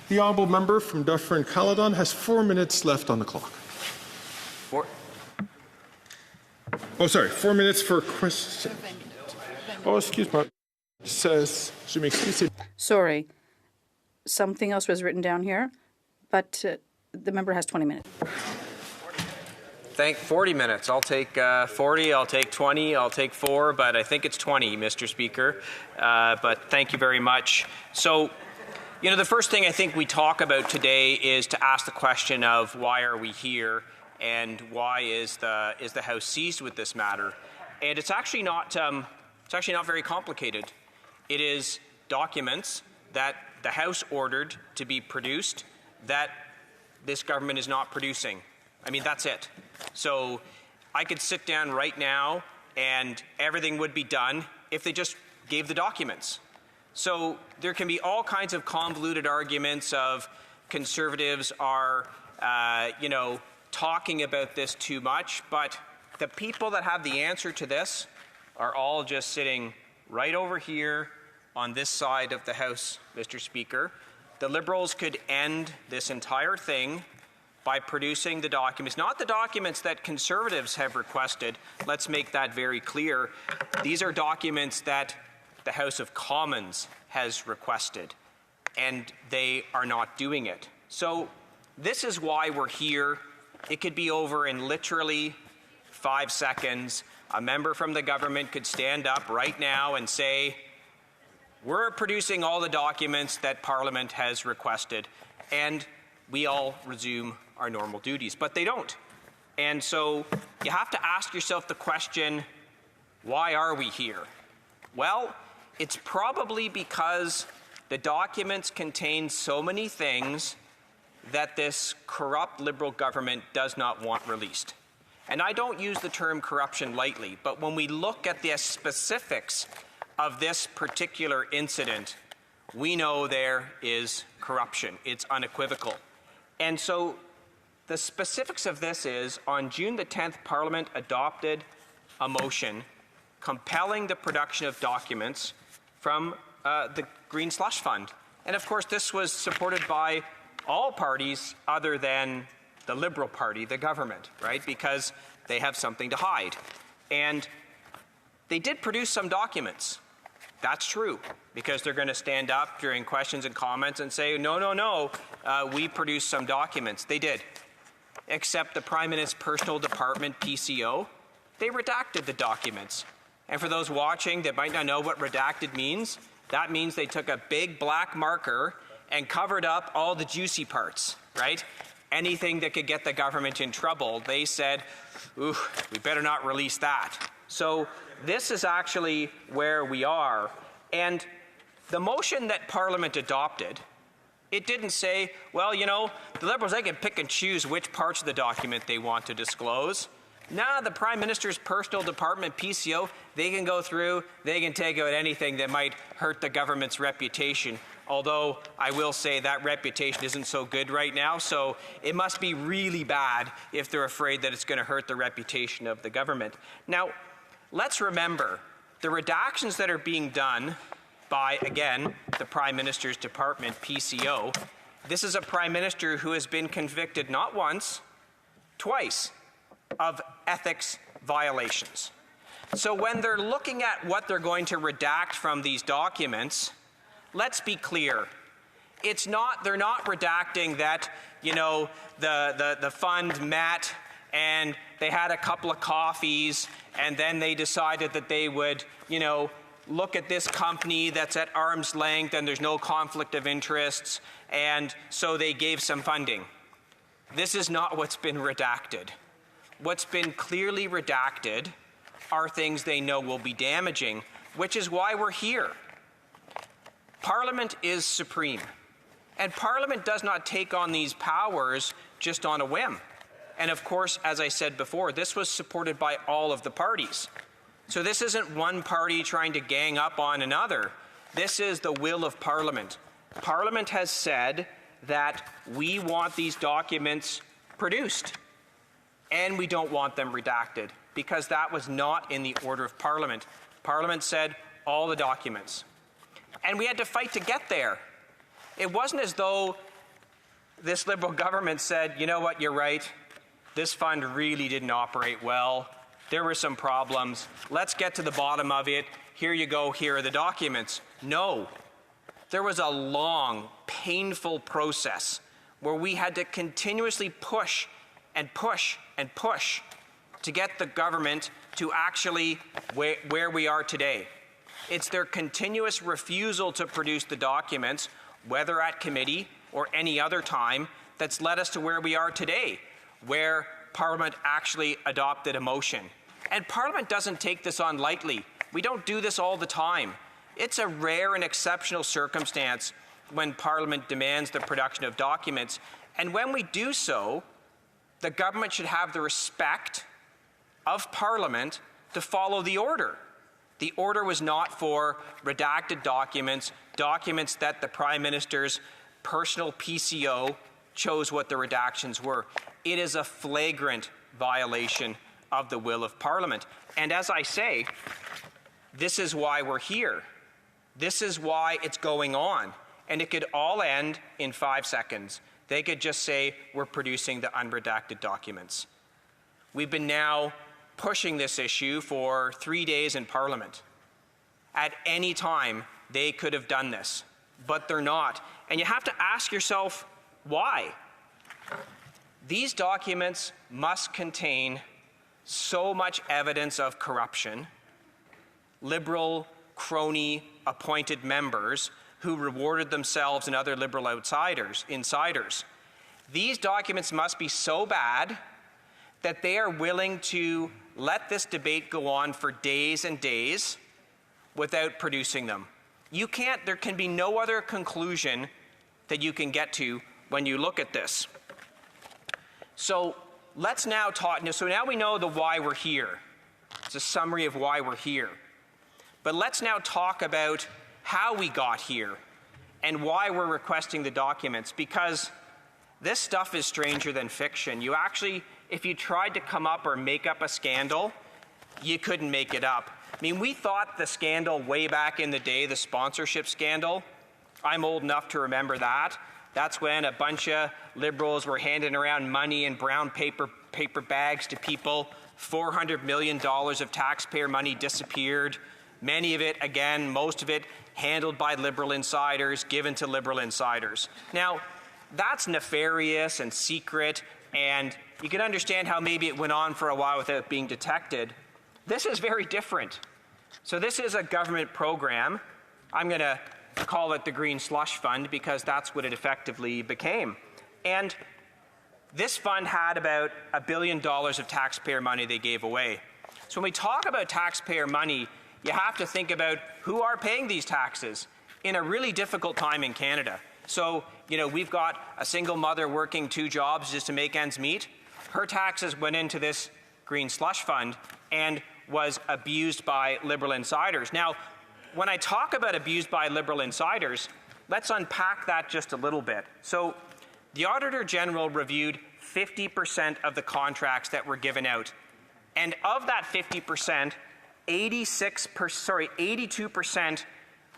The honourable member from Dufferin-Caledon has 4 minutes left on the clock. 4 minutes for question. Oh, excuse me. Says, je m'excuse. Sorry. Something else was written down here, but the member has 20 minutes. 40 minutes. I'll take 40, I'll take 20, I'll take 4, but I think it's 20, Mr. Speaker. But thank you very much. So, you know, the first thing I think we talk about today is to ask the question of why are we here and why is the House seized with this matter? And it's actually not very complicated. It is documents that the House ordered to be produced that this government is not producing. I mean, that's it. So I could sit down right now and everything would be done if they just gave the documents. So there can be all kinds of convoluted arguments of Conservatives are, talking about this too much, but the people that have the answer to this are all just sitting right over here on this side of the House, Mr. Speaker. The Liberals could end this entire thing by producing the documents, not the documents that Conservatives have requested. Let's make that very clear. These are documents that the House of Commons has requested, and they are not doing it. So this is why we're here. It could be over in literally 5 seconds. A member from the government could stand up right now and say, we're producing all the documents that Parliament has requested, and we all resume our normal duties. But they don't. And so you have to ask yourself the question, why are we here? Well, it's probably because the documents contain so many things that this corrupt Liberal government does not want released. And I don't use the term corruption lightly, but when we look at the specifics of this particular incident, we know there is corruption. It's unequivocal. And so the specifics of this is, on June the 10th, Parliament adopted a motion compelling the production of documents from the Green Slush Fund. And of course, this was supported by all parties other than the Liberal Party, the government, right? Because they have something to hide. And they did produce some documents. That's true, because they're going to stand up during questions and comments and say, no, we produced some documents. They did. Except the Prime Minister's personal department, PCO, they redacted the documents. And for those watching that might not know what redacted means, that means they took a big black marker and covered up all the juicy parts, right? Anything that could get the government in trouble, they said, ooh, we better not release that. So this is actually where we are. And the motion that Parliament adopted, it didn't say, well, you know, the Liberals, they can pick and choose which parts of the document they want to disclose. Nah, the Prime Minister's personal department, PCO, they can go through, they can take out anything that might hurt the government's reputation. Although I will say that reputation isn't so good right now, so it must be really bad if they're afraid that it's going to hurt the reputation of the government. Now, let's remember, the redactions that are being done by, again, the Prime Minister's department, PCO, this is a Prime Minister who has been convicted not once, twice, of ethics violations. So when they're looking at what they're going to redact from these documents, let's be clear. They're not redacting that, you know, the fund met and they had a couple of coffees and then they decided that they would, you know, look at this company that's at arm's length and there's no conflict of interests, and so they gave some funding. This is not what's been redacted. What's been clearly redacted are things they know will be damaging, which is why we're here. Parliament is supreme, and Parliament does not take on these powers just on a whim. And of course, as I said before, this was supported by all of the parties. So this isn't one party trying to gang up on another. This is the will of Parliament. Parliament has said that we want these documents produced, and we don't want them redacted, because that was not in the order of Parliament. Parliament said all the documents. And we had to fight to get there. It wasn't as though this Liberal government said, you know what, you're right. This fund really didn't operate well. There were some problems. Let's get to the bottom of it. Here you go. Here are the documents. No. There was a long, painful process where we had to continuously push and push and push to get the government to actually where we are today. It's their continuous refusal to produce the documents, whether at committee or any other time, that's led us to where we are today, where Parliament actually adopted a motion. And Parliament doesn't take this on lightly. We don't do this all the time. It's a rare and exceptional circumstance when Parliament demands the production of documents. And when we do so, the government should have the respect of Parliament to follow the order. The order was not for redacted documents, documents that the Prime Minister's personal PCO chose what the redactions were. It is a flagrant violation of the will of Parliament. And as I say, this is why we're here. This is why it's going on. And it could all end in 5 seconds. They could just say, we're producing the unredacted documents. We've been now pushing this issue for 3 days in Parliament. At any time, they could have done this, but they're not. And you have to ask yourself, why? These documents must contain so much evidence of corruption, Liberal, crony, appointed members who rewarded themselves and other Liberal insiders. These documents must be so bad that they are willing to let this debate go on for days and days without producing them. There can be no other conclusion that you can get to when you look at this. So let's now talk. So now we know the why we're here. It's a summary of why we're here. But let's now talk about how we got here and why we're requesting the documents, because this stuff is stranger than fiction. You actually, if you tried to come up or make up a scandal, you couldn't make it up. I mean, we thought the scandal way back in the day, the sponsorship scandal, I'm old enough to remember that. That's when a bunch of Liberals were handing around money in brown paper bags to people. $400 million of taxpayer money disappeared. Many of it, again, most of it, handled by Liberal insiders, given to Liberal insiders. Now, that's nefarious and secret, and you can understand how maybe it went on for a while without being detected. This is very different. So this is a government program. I'm going to call it the Green Slush Fund because that's what it effectively became. And this fund had about $1 billion of taxpayer money they gave away. So when we talk about taxpayer money, you have to think about who are paying these taxes in a really difficult time in Canada. So, we've got a single mother working 2 jobs just to make ends meet. Her taxes went into this Green Slush Fund and was abused by Liberal insiders. Now, when I talk about abused by Liberal insiders, let's unpack that just a little bit. So, the Auditor General reviewed 50% of the contracts that were given out. And of that 50%, 82%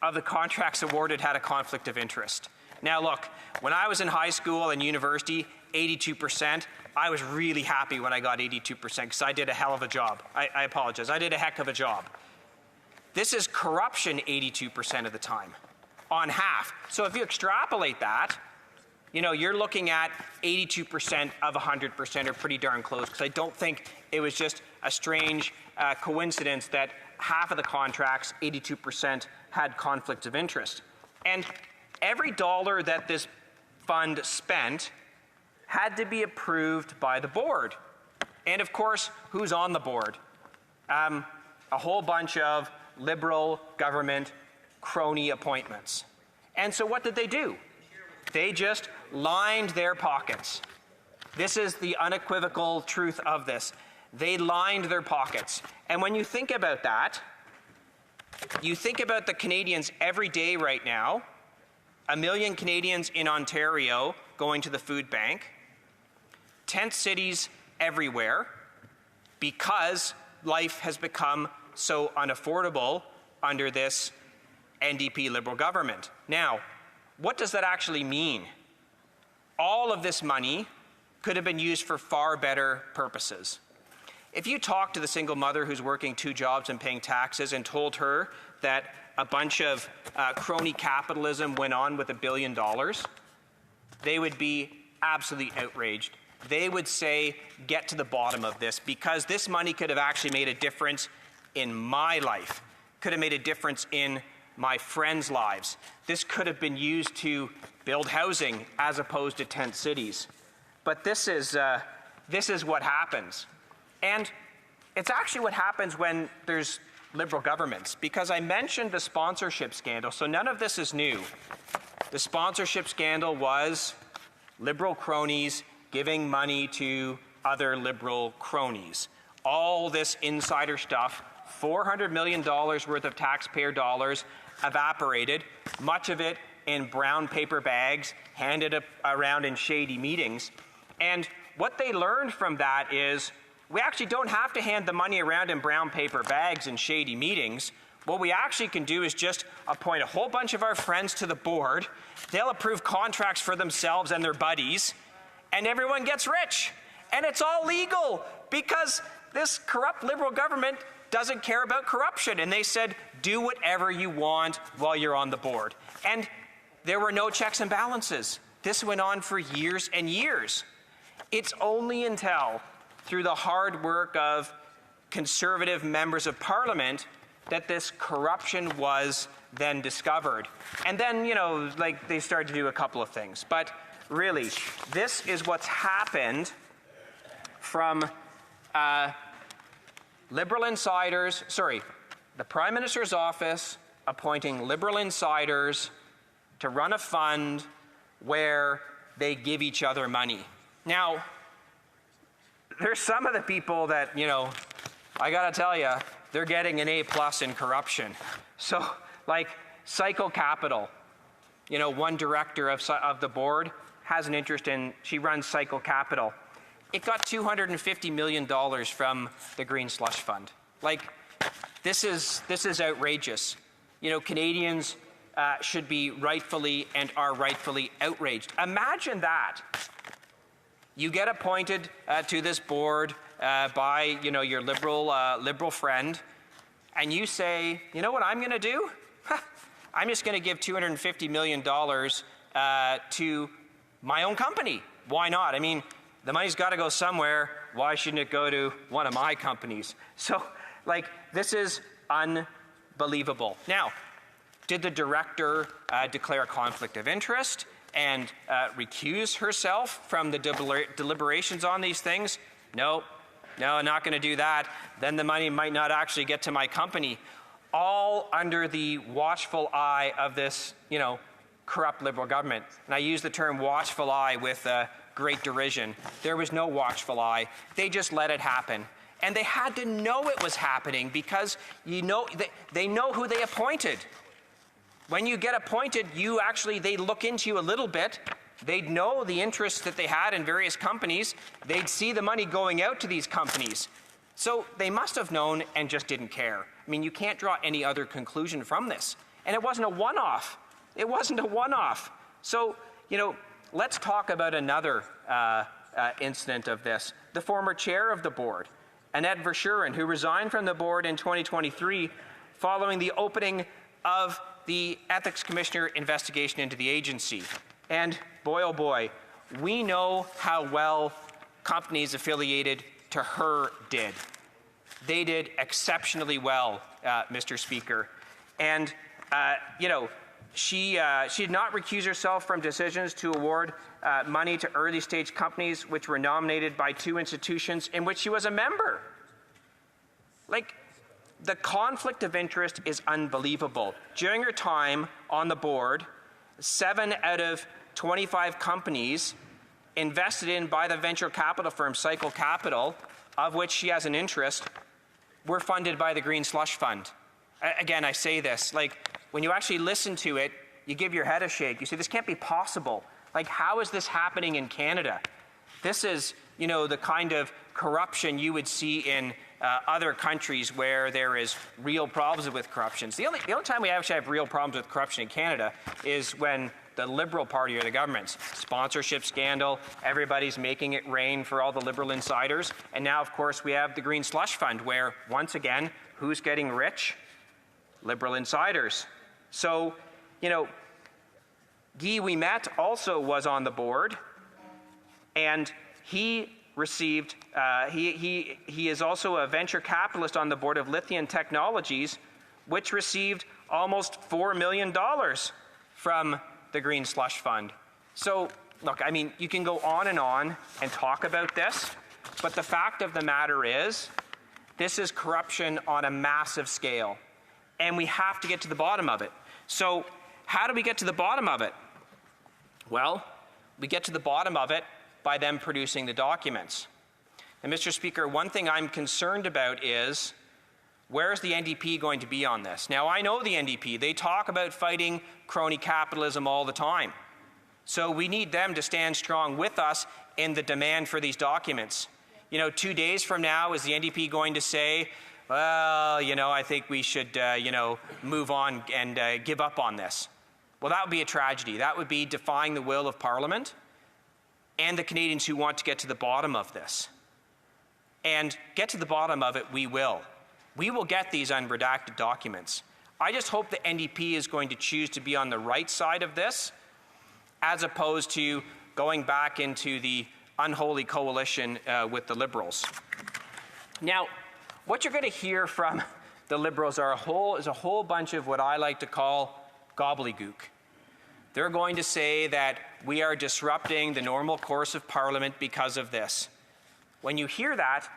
of the contracts awarded had a conflict of interest. Now look, when I was in high school and university, 82%, I was really happy when I got 82% because I did a hell of a job. I apologize. I did a heck of a job. This is corruption 82% of the time, on half. So if you extrapolate that, you're looking at 82% of 100% are pretty darn close, because I don't think it was just a strange coincidence that half of the contracts, 82%, had conflicts of interest. And every dollar that this fund spent had to be approved by the board. And of course, who's on the board? A whole bunch of Liberal government crony appointments. And so what did they do? They just lined their pockets. This is the unequivocal truth of this. They lined their pockets. And when you think about that, you think about the Canadians every day right now, 1 million Canadians in Ontario going to the food bank, tent cities everywhere, because life has become so unaffordable under this NDP-Liberal government. Now, what does that actually mean? all of this money could have been used for far better purposes. If you talk to the single mother who's working 2 jobs and paying taxes and told her that a bunch of crony capitalism went on with $1 billion, they would be absolutely outraged. They would say, get to the bottom of this, because this money could have actually made a difference in my life, could have made a difference in my friends' lives. This could have been used to build housing as opposed to tent cities. But this is what happens. And it's actually what happens when there's Liberal governments, because I mentioned the sponsorship scandal, so none of this is new. The sponsorship scandal was Liberal cronies giving money to other Liberal cronies. All this insider stuff, $400 million worth of taxpayer dollars evaporated, much of it in brown paper bags, handed around in shady meetings. And what they learned from that is we actually don't have to hand the money around in brown paper bags in shady meetings. What we actually can do is just appoint a whole bunch of our friends to the board. They'll approve contracts for themselves and their buddies, and everyone gets rich. And it's all legal because this corrupt Liberal government doesn't care about corruption. And they said, do whatever you want while you're on the board. And there were no checks and balances. This went on for years and years. It's only until, through the hard work of Conservative members of Parliament, that this corruption was then discovered. And then, they started to do a couple of things. But really, this is what's happened from Liberal insiders, the Prime Minister's office appointing Liberal insiders to run a fund where they give each other money. Now, there's some of the people that, I gotta tell you, they're getting an A+ in corruption. So, like Psycho Capital, one director of the board has an interest in, she runs Psycho Capital. It got $250 million from the Green Slush Fund. Like, this is outrageous. Canadians should be rightfully and are rightfully outraged. Imagine that. You get appointed to this board by your liberal friend, and you say, you know what I'm going to do? I'm just going to give $250 million to my own company. Why not? I mean, the money's got to go somewhere. Why shouldn't it go to one of my companies? So, this is unbelievable. Now, did the director declare a conflict of interest and recuse herself from the deliberations on these things? No, not going to do that. Then the money might not actually get to my company. All under the watchful eye of this, corrupt Liberal government. And I use the term watchful eye with great derision. There was no watchful eye. They just let it happen. And they had to know it was happening because, they know who they appointed. When you get appointed, they look into you a little bit. They'd know the interests that they had in various companies. They'd see the money going out to these companies. So they must have known and just didn't care. I mean, you can't draw any other conclusion from this. And it wasn't a one-off. It wasn't a one-off. So, let's talk about another incident of this. The former chair of the board, Annette Verschuren, who resigned from the board in 2023 following the opening of the Ethics Commissioner investigation into the agency. And boy, oh boy, we know how well companies affiliated to her did. They did exceptionally well, Mr. Speaker. And, she did not recuse herself from decisions to award money to early stage companies which were nominated by 2 institutions in which she was a member. The conflict of interest is unbelievable. During her time on the board, 7 out of 25 companies invested in by the venture capital firm Psycho Capital, of which she has an interest, were funded by the Green Slush Fund. Again, I say this, when you actually listen to it, you give your head a shake. You say, this can't be possible. How is this happening in Canada? This is, the kind of corruption you would see in other countries where there is real problems with corruption. The only time we actually have real problems with corruption in Canada is when the Liberal Party or the government's. Sponsorship scandal, everybody's making it rain for all the Liberal insiders. And now, of course, we have the Green Slush Fund, where, once again, who's getting rich? Liberal insiders. So, you know, Guy Ouimet also was on the board, and he received, he is also a venture capitalist on the board of Lithium Technologies, which received almost $4 million from the Green Slush Fund. So, look, I mean, you can go on and talk about this, but the fact of the matter is, this is corruption on a massive scale, and we have to get to the bottom of it. So, how do we get to the bottom of it? Well, we get to the bottom of it by them producing the documents. And Mr. Speaker, one thing I'm concerned about is, where's the NDP going to be on this? Now, I know the NDP. They talk about fighting crony capitalism all the time. So we need them to stand strong with us in the demand for these documents. You know, 2 days from now, is the NDP going to say, well, you know, I think we should, you know, move on and give up on this? Well, that would be a tragedy. That would be defying the will of Parliament and the Canadians who want to get to the bottom of this. And get to the bottom of it, we will. We will get these unredacted documents. I just hope the NDP is going to choose to be on the right side of this, as opposed to going back into the unholy coalition with the Liberals. Now, what you're going to hear from the Liberals is a whole bunch of what I like to call gobbledygook. They're going to say that we are disrupting the normal course of Parliament because of this. When you hear that,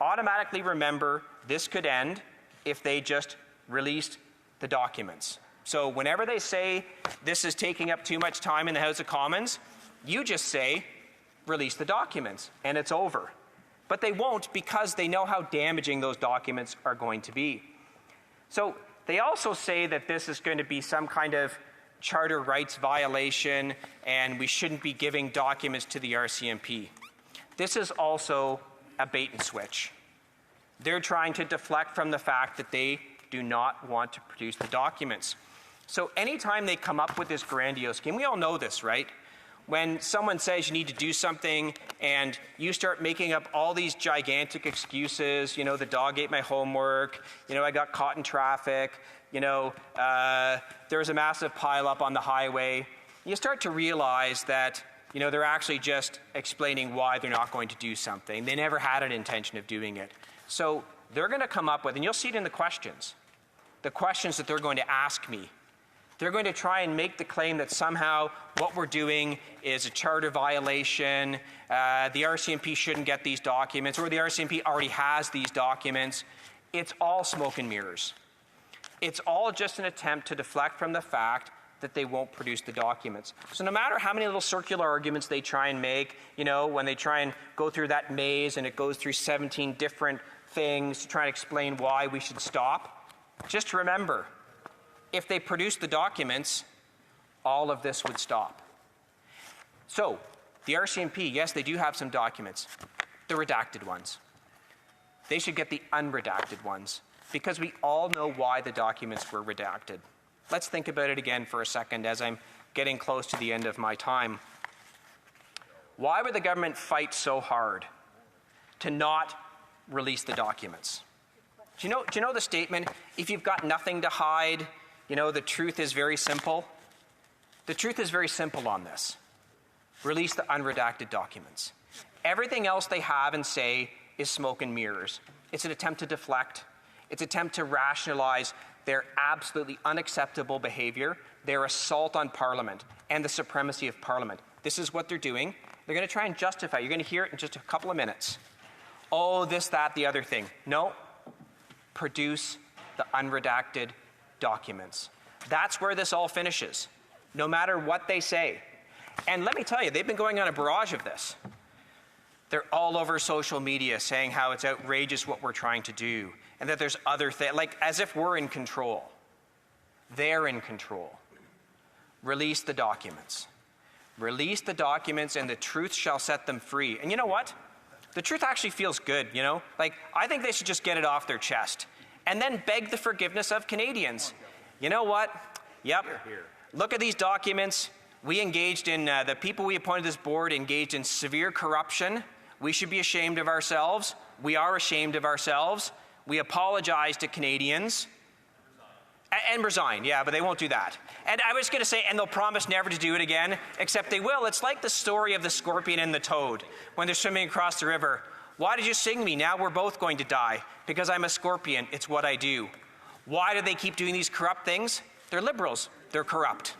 automatically remember this could end if they just released the documents. So whenever they say this is taking up too much time in the House of Commons, you just say, release the documents, and it's over. But they won't, because they know how damaging those documents are going to be. So they also say that this is going to be some kind of charter rights violation, and we shouldn't be giving documents to the RCMP. This is also a bait and switch. They're trying to deflect from the fact that they do not want to produce the documents. So anytime they come up with this grandiose scheme, we all know this, right? When someone says you need to do something and you start making up all these gigantic excuses, you know, the dog ate my homework, you know, I got caught in traffic, you know, there was a massive pileup on the highway, you start to realize that, you know, they're actually just explaining why they're not going to do something. They never had an intention of doing it. So they're going to come up with, and you'll see it in the questions that they're going to ask me. They're going to try and make the claim that somehow what we're doing is a charter violation, the RCMP shouldn't get these documents, or the RCMP already has these documents. It's all smoke and mirrors. It's all just an attempt to deflect from the fact that they won't produce the documents. So no matter how many little circular arguments they try and make, you know, when they try and go through that maze and it goes through 17 different things to try and explain why we should stop, just remember, if they produce the documents, all of this would stop. So, the RCMP, yes, they do have some documents, the redacted ones. They should get the unredacted ones, because we all know why the documents were redacted. Let's think about it again for a second as I'm getting close to the end of my time. Why would the government fight so hard to not release the documents? Do you know the statement, if you've got nothing to hide, you know, the truth is very simple? The truth is very simple on this. Release the unredacted documents. Everything else they have and say is smoke and mirrors. It's an attempt to deflect. It's an attempt to rationalize their absolutely unacceptable behavior, their assault on Parliament, and the supremacy of Parliament. This is what they're doing. They're going to try and justify. You're going to hear it in just a couple of minutes. Oh, this, that, the other thing. No. Produce the unredacted documents. That's where this all finishes, no matter what they say. And let me tell you, they've been going on a barrage of this. They're all over social media saying how it's outrageous what we're trying to do, and that there's other things, like as if we're in control. They're in control. Release the documents. Release the documents, and the truth shall set them free. And you know what? The truth actually feels good, you know? Like, I think they should just get it off their chest and then beg the forgiveness of Canadians. You know what? Yep. Look at these documents. We engaged in, the people we appointed to this board engaged in severe corruption. We should be ashamed of ourselves. We are ashamed of ourselves. We apologize to Canadians. And resign, yeah, but they won't do that. And I was going to say, and they'll promise never to do it again, except they will. It's like the story of the scorpion and the toad when they're swimming across the river. Why did you sing me? Now we're both going to die. Because I'm a scorpion. It's what I do. Why do they keep doing these corrupt things? They're Liberals. They're corrupt.